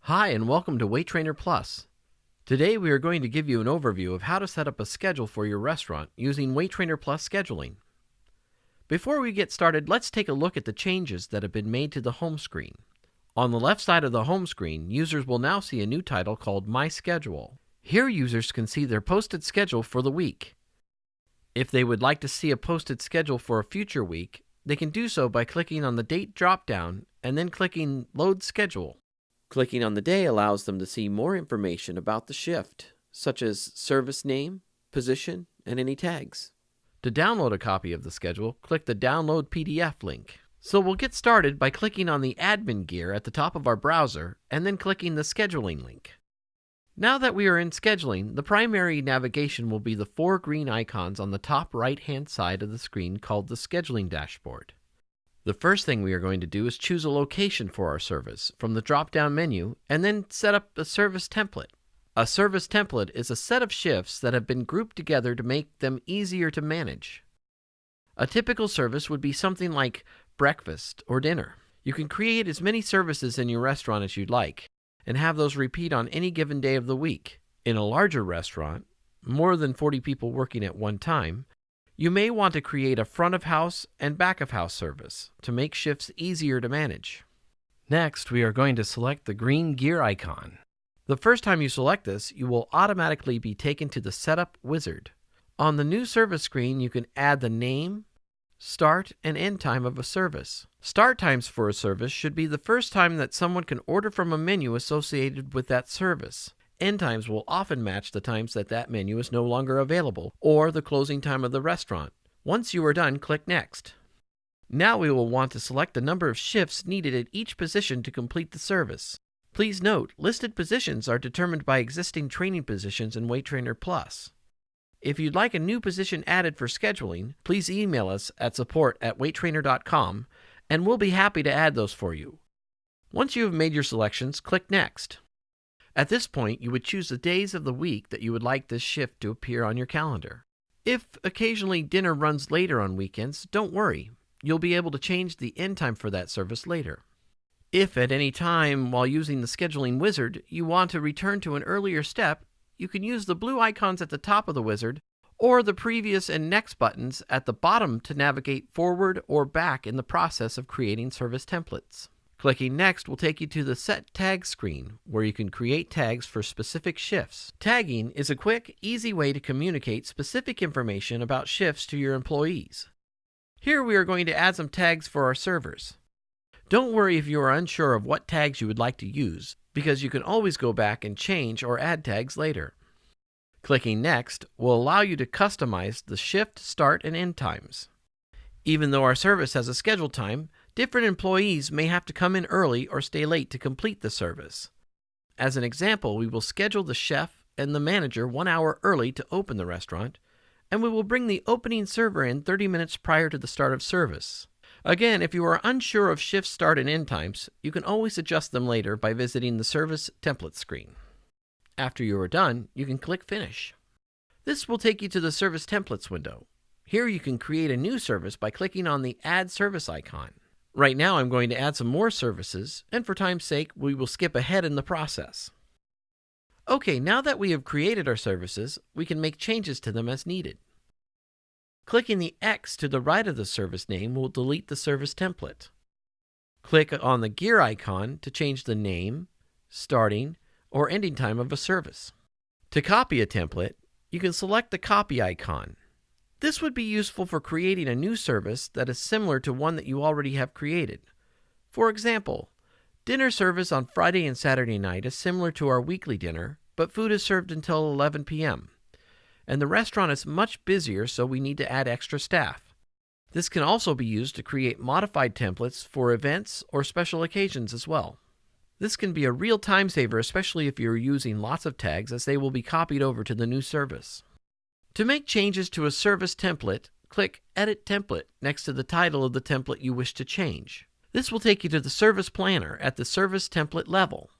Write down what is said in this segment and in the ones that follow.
Hi, and welcome to Waitrainer Plus. Today we are going to give you an overview of how to set up a schedule for your restaurant using Waitrainer Plus scheduling. Before we get started, let's take a look at the changes that have been made to the home screen. On the left side of the home screen, users will now see a new title called My Schedule. Here users can see their posted schedule for the week. If they would like to see a posted schedule for a future week, they can do so by clicking on the date drop-down and then clicking Load Schedule. Clicking on the day allows them to see more information about the shift, such as service name, position, and any tags. To download a copy of the schedule, click the Download PDF link. So we'll get started by clicking on the admin gear at the top of our browser and then clicking the scheduling link. Now that we are in scheduling, the primary navigation will be the four green icons on the top right-hand side of the screen called the scheduling dashboard. The first thing we are going to do is choose a location for our service from the drop-down menu and then set up a service template. A service template is a set of shifts that have been grouped together to make them easier to manage. A typical service would be something like breakfast or dinner. You can create as many services in your restaurant as you'd like and have those repeat on any given day of the week. In a larger restaurant, more than 40 people working at one time, you may want to create a front of house and back of house service to make shifts easier to manage. Next, we are going to select the green gear icon. The first time you select this, you will automatically be taken to the Setup Wizard. On the new service screen, you can add the name, start, and end time of a service. Start times for a service should be the first time that someone can order from a menu associated with that service. End times will often match the times that menu is no longer available or the closing time of the restaurant. Once you are done, click Next. Now we will want to select the number of shifts needed at each position to complete the service. Please note, listed positions are determined by existing training positions in Waitrainer Plus. If you'd like a new position added for scheduling, please email us at support@waitrainer.com and we'll be happy to add those for you. Once you have made your selections, click Next. At this point, you would choose the days of the week that you would like this shift to appear on your calendar. If occasionally dinner runs later on weekends, don't worry. You'll be able to change the end time for that service later. If at any time while using the scheduling wizard you want to return to an earlier step, you can use the blue icons at the top of the wizard or the previous and next buttons at the bottom to navigate forward or back in the process of creating service templates. Clicking Next will take you to the Set Tag screen, where you can create tags for specific shifts. Tagging is a quick, easy way to communicate specific information about shifts to your employees. Here we are going to add some tags for our servers. Don't worry if you are unsure of what tags you would like to use, because you can always go back and change or add tags later. Clicking Next will allow you to customize the shift, start, and end times. Even though our service has a scheduled time, different employees may have to come in early or stay late to complete the service. As an example, we will schedule the chef and the manager 1 hour early to open the restaurant, and we will bring the opening server in 30 minutes prior to the start of service. Again, if you are unsure of shift start and end times, you can always adjust them later by visiting the Service Template screen. After you are done, you can click Finish. This will take you to the Service Templates window. Here you can create a new service by clicking on the Add Service icon. Right now I'm going to add some more services, and for time's sake, we will skip ahead in the process. Okay, now that we have created our services, we can make changes to them as needed. Clicking the X to the right of the service name will delete the service template. Click on the gear icon to change the name, starting, or ending time of a service. To copy a template, you can select the copy icon. This would be useful for creating a new service that is similar to one that you already have created. For example, dinner service on Friday and Saturday night is similar to our weekly dinner, but food is served until 11 p.m. And the restaurant is much busier, so we need to add extra staff. This can also be used to create modified templates for events or special occasions as well. This can be a real time saver, especially if you're using lots of tags, as they will be copied over to the new service. To make changes to a service template, click Edit Template next to the title of the template you wish to change. This will take you to the Service Planner at the Service Template level.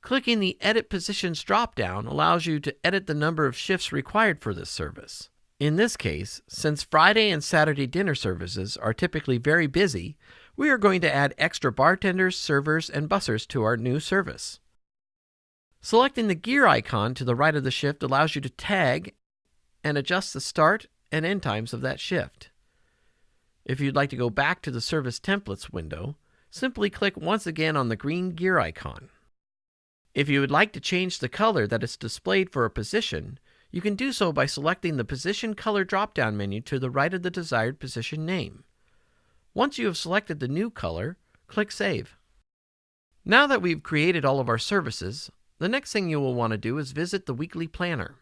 Clicking the Edit Positions drop-down allows you to edit the number of shifts required for this service. In this case, since Friday and Saturday dinner services are typically very busy, we are going to add extra bartenders, servers, and bussers to our new service. Selecting the gear icon to the right of the shift allows you to tag and adjust the start and end times of that shift. If you'd like to go back to the Service Templates window, simply click once again on the green gear icon. If you would like to change the color that is displayed for a position, you can do so by selecting the Position Color drop-down menu to the right of the desired position name. Once you have selected the new color, click Save. Now that we've created all of our services, the next thing you will want to do is visit the weekly planner.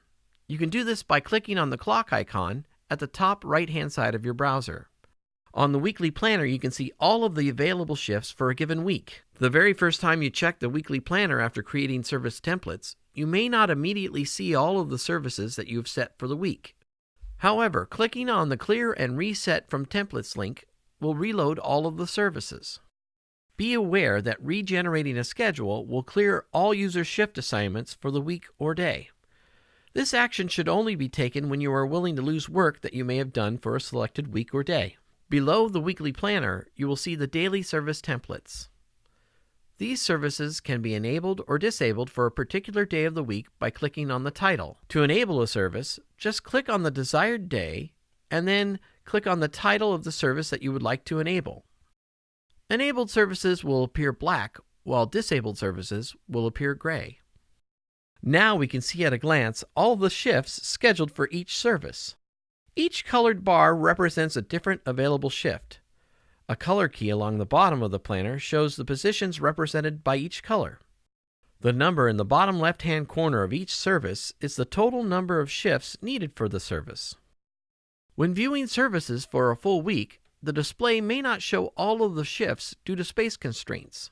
You can do this by clicking on the clock icon at the top right-hand side of your browser. On the weekly planner, you can see all of the available shifts for a given week. The very first time you check the weekly planner after creating service templates, you may not immediately see all of the services that you've set for the week. However, clicking on the Clear and Reset from Templates link will reload all of the services. Be aware that regenerating a schedule will clear all user shift assignments for the week or day. This action should only be taken when you are willing to lose work that you may have done for a selected week or day. Below the weekly planner, you will see the daily service templates. These services can be enabled or disabled for a particular day of the week by clicking on the title. To enable a service, just click on the desired day and then click on the title of the service that you would like to enable. Enabled services will appear black, while disabled services will appear gray. Now we can see at a glance all the shifts scheduled for each service. Each colored bar represents a different available shift. A color key along the bottom of the planner shows the positions represented by each color. The number in the bottom left-hand corner of each service is the total number of shifts needed for the service. When viewing services for a full week, the display may not show all of the shifts due to space constraints.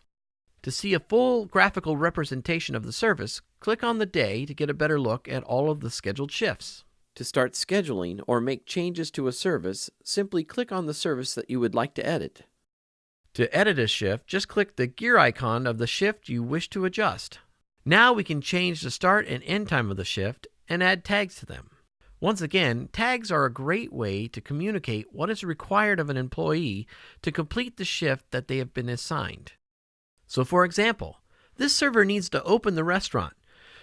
To see a full graphical representation of the service, click on the day to get a better look at all of the scheduled shifts. To start scheduling or make changes to a service, simply click on the service that you would like to edit. To edit a shift, just click the gear icon of the shift you wish to adjust. Now we can change the start and end time of the shift and add tags to them. Once again, tags are a great way to communicate what is required of an employee to complete the shift that they have been assigned. So for example, this server needs to open the restaurant.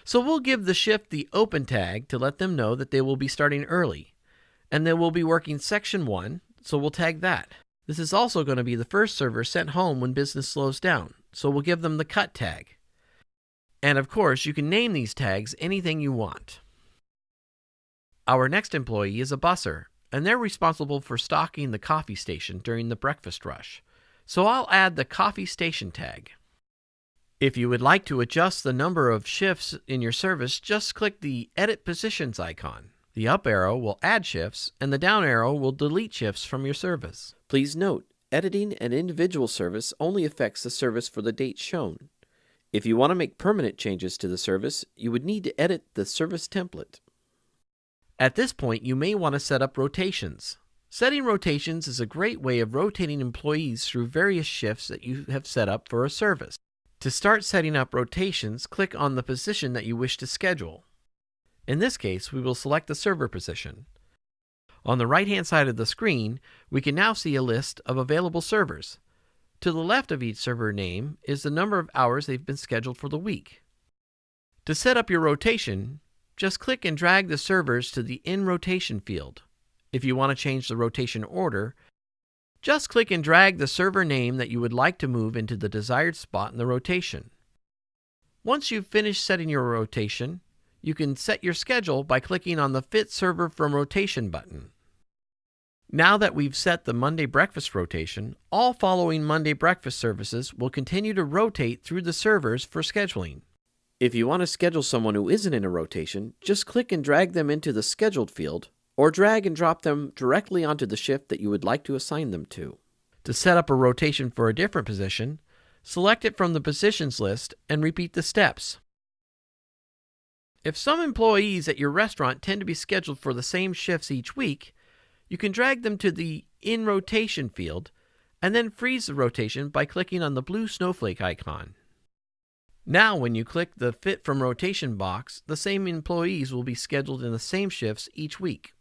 So we'll give the shift the open tag to let them know that they will be starting early. And they will be working section 1, so we'll tag that. This is also going to be the first server sent home when business slows down, so we'll give them the cut tag. And of course, you can name these tags anything you want. Our next employee is a busser, and they're responsible for stocking the coffee station during the breakfast rush. So I'll add the coffee station tag. If you would like to adjust the number of shifts in your service, just click the Edit Positions icon. The up arrow will add shifts, and the down arrow will delete shifts from your service. Please note, editing an individual service only affects the service for the date shown. If you want to make permanent changes to the service, you would need to edit the service template. At this point, you may want to set up rotations. Setting rotations is a great way of rotating employees through various shifts that you have set up for a service. To start setting up rotations, click on the position that you wish to schedule. In this case, we will select the server position. On the right-hand side of the screen, we can now see a list of available servers. To the left of each server name is the number of hours they've been scheduled for the week. To set up your rotation, just click and drag the servers to the In Rotation field. If you want to change the rotation order, just click and drag the server name that you would like to move into the desired spot in the rotation. Once you've finished setting your rotation, you can set your schedule by clicking on the Fit Server from Rotation button. Now that we've set the Monday breakfast rotation, all following Monday breakfast services will continue to rotate through the servers for scheduling. If you want to schedule someone who isn't in a rotation, just click and drag them into the Scheduled field, or drag and drop them directly onto the shift that you would like to assign them to. To set up a rotation for a different position, select it from the positions list and repeat the steps. If some employees at your restaurant tend to be scheduled for the same shifts each week, you can drag them to the In Rotation field and then freeze the rotation by clicking on the blue snowflake icon. Now when you click the Fit from Rotation box, the same employees will be scheduled in the same shifts each week.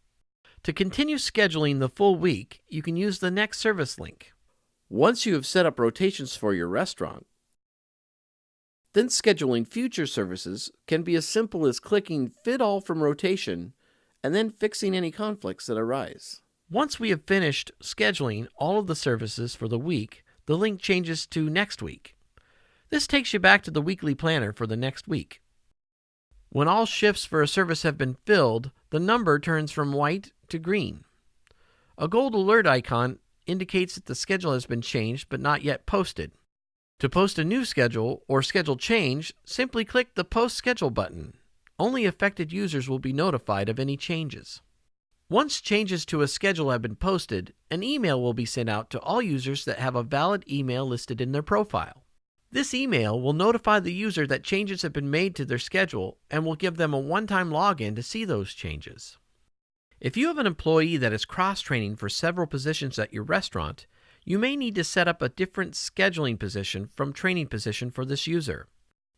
To continue scheduling the full week, you can use the next service link. Once you have set up rotations for your restaurant, Then scheduling future services can be as simple as clicking Fit All from Rotation and then fixing any conflicts that arise. Once we have finished scheduling all of the services for the week, the link changes to Next Week. This takes you back to the weekly planner for the next week. When all shifts for a service have been filled, the number turns from white to green. A gold alert icon indicates that the schedule has been changed but not yet posted. To post a new schedule or schedule change, simply click the Post Schedule button. Only affected users will be notified of any changes. Once changes to a schedule have been posted, an email will be sent out to all users that have a valid email listed in their profile. This email will notify the user that changes have been made to their schedule and will give them a one-time login to see those changes. If you have an employee that is cross-training for several positions at your restaurant, you may need to set up a different scheduling position from training position for this user.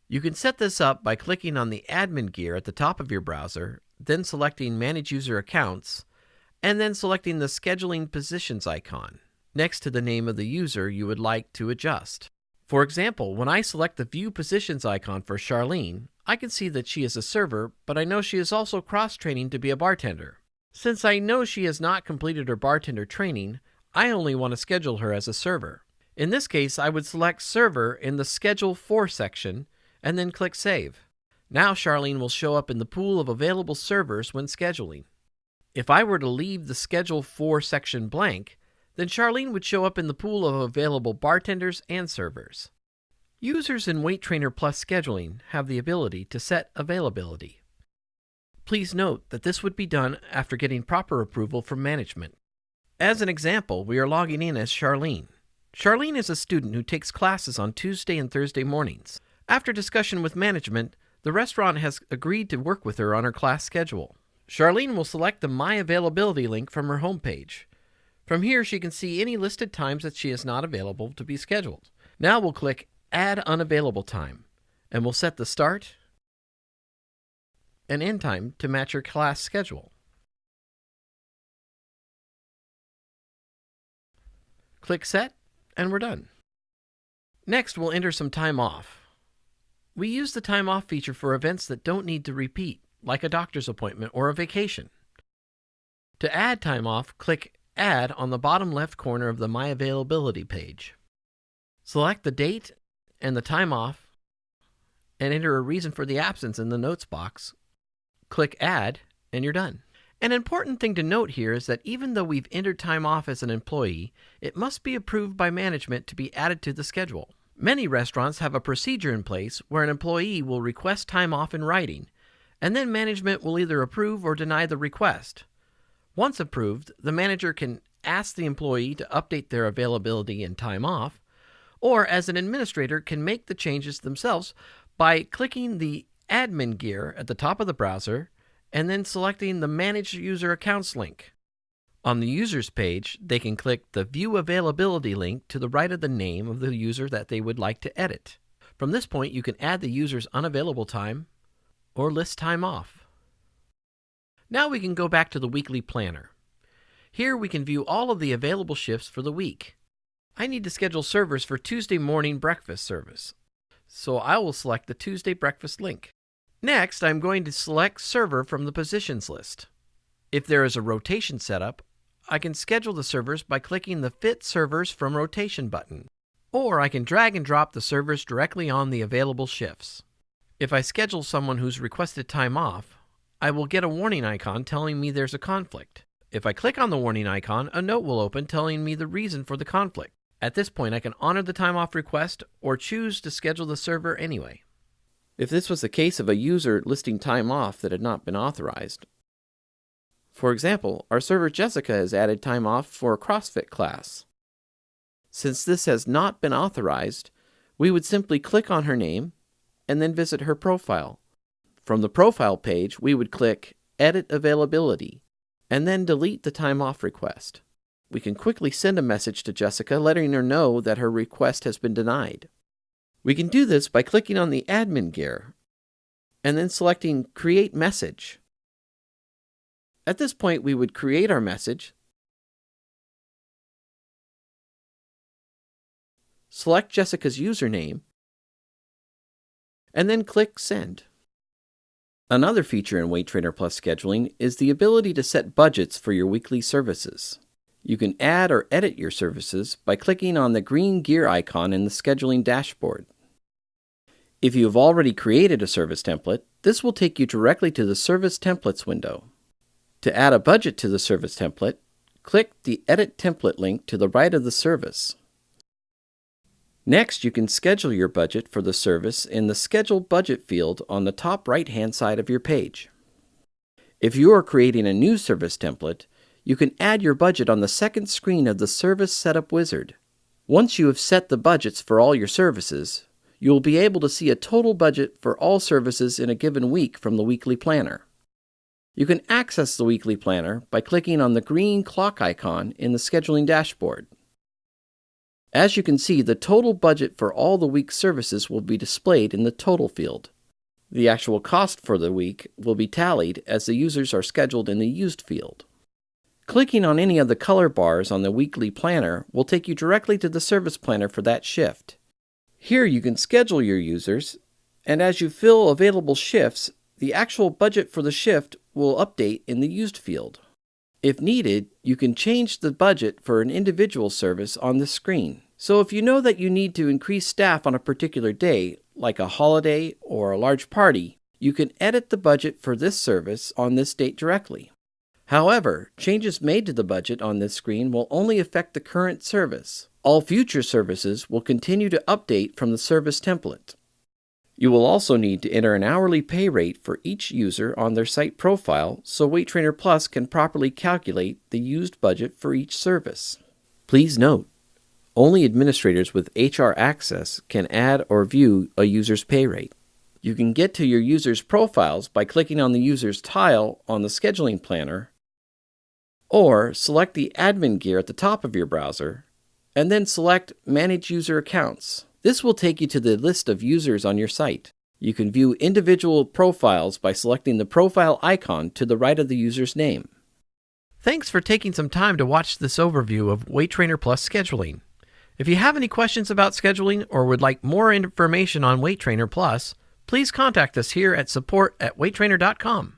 You can set this up by clicking on the admin gear at the top of your browser, then selecting Manage User Accounts, and then selecting the Scheduling Positions icon next to the name of the user you would like to adjust. For example, when I select the View Positions icon for Charlene, I can see that she is a server, but I know she is also cross-training to be a bartender. Since I know she has not completed her bartender training, I only want to schedule her as a server. In this case, I would select Server in the Schedule For section and then click Save. Now Charlene will show up in the pool of available servers when scheduling. If I were to leave the Schedule For section blank, then Charlene would show up in the pool of available bartenders and servers. Users in Waitrainer Plus Scheduling have the ability to set availability. Please note that this would be done after getting proper approval from management. As an example, we are logging in as Charlene. Charlene is a student who takes classes on Tuesday and Thursday mornings. After discussion with management, the restaurant has agreed to work with her on her class schedule. Charlene will select the My Availability link from her homepage. From here, she can see any listed times that she is not available to be scheduled. Now we'll click Add Unavailable Time, and we'll set the start and end time to match her class schedule. Click Set, and we're done. Next, we'll enter some time off. We use the time off feature for events that don't need to repeat, like a doctor's appointment or a vacation. To add time off, click Add on the bottom left corner of the My Availability page. Select the date and the time off, and enter a reason for the absence in the notes box. Click Add, and you're done. An important thing to note here is that even though we've entered time off as an employee, it must be approved by management to be added to the schedule. Many restaurants have a procedure in place where an employee will request time off in writing, and then management will either approve or deny the request. Once approved, the manager can ask the employee to update their availability and time off, or as an administrator can make the changes themselves by clicking the admin gear at the top of the browser and then selecting the Manage User Accounts link. On the users page, they can click the View Availability link to the right of the name of the user that they would like to edit. From this point, you can add the user's unavailable time or list time off. Now we can go back to the weekly planner. Here we can view all of the available shifts for the week. I need to schedule servers for Tuesday morning breakfast service, so I will select the Tuesday breakfast link. Next, I'm going to select server from the positions list. If there is a rotation setup, I can schedule the servers by clicking the Fit Servers from Rotation button, or I can drag and drop the servers directly on the available shifts. If I schedule someone who's requested time off, I will get a warning icon telling me there's a conflict. If I click on the warning icon, a note will open telling me the reason for the conflict. At this point, I can honor the time off request or choose to schedule the server anyway. If this was the case of a user listing time off that had not been authorized, for example, our server Jessica has added time off for a CrossFit class. Since this has not been authorized, we would simply click on her name and then visit her profile. From the profile page, we would click Edit Availability and then delete the time off request. We can quickly send a message to Jessica letting her know that her request has been denied. We can do this by clicking on the admin gear and then selecting Create Message. At this point, we would create our message, select Jessica's username, and then click Send. Another feature in Waitrainer Plus scheduling is the ability to set budgets for your weekly services. You can add or edit your services by clicking on the green gear icon in the scheduling dashboard. If you have already created a service template, this will take you directly to the Service Templates window. To add a budget to the service template, click the Edit Template link to the right of the service. Next, you can schedule your budget for the service in the Schedule Budget field on the top right-hand side of your page. If you are creating a new service template, you can add your budget on the second screen of the Service Setup Wizard. Once you have set the budgets for all your services, you will be able to see a total budget for all services in a given week from the weekly planner. You can access the weekly planner by clicking on the green clock icon in the scheduling dashboard. As you can see, the total budget for all the week's services will be displayed in the Total field. The actual cost for the week will be tallied as the users are scheduled in the Used field. Clicking on any of the color bars on the weekly planner will take you directly to the service planner for that shift. Here you can schedule your users, and as you fill available shifts, the actual budget for the shift will update in the Used field. If needed, you can change the budget for an individual service on the screen. So if you know that you need to increase staff on a particular day, like a holiday or a large party, you can edit the budget for this service on this date directly. However, changes made to the budget on this screen will only affect the current service. All future services will continue to update from the service template. You will also need to enter an hourly pay rate for each user on their site profile so Waitrainer Plus can properly calculate the used budget for each service. Please note, only administrators with HR access can add or view a user's pay rate. You can get to your user's profiles by clicking on the user's tile on the scheduling planner, or select the admin gear at the top of your browser, and then select Manage User Accounts. This will take you to the list of users on your site. You can view individual profiles by selecting the profile icon to the right of the user's name. Thanks for taking some time to watch this overview of Waitrainer Plus scheduling. If you have any questions about scheduling or would like more information on Waitrainer Plus, please contact us here at support@waitrainer.com.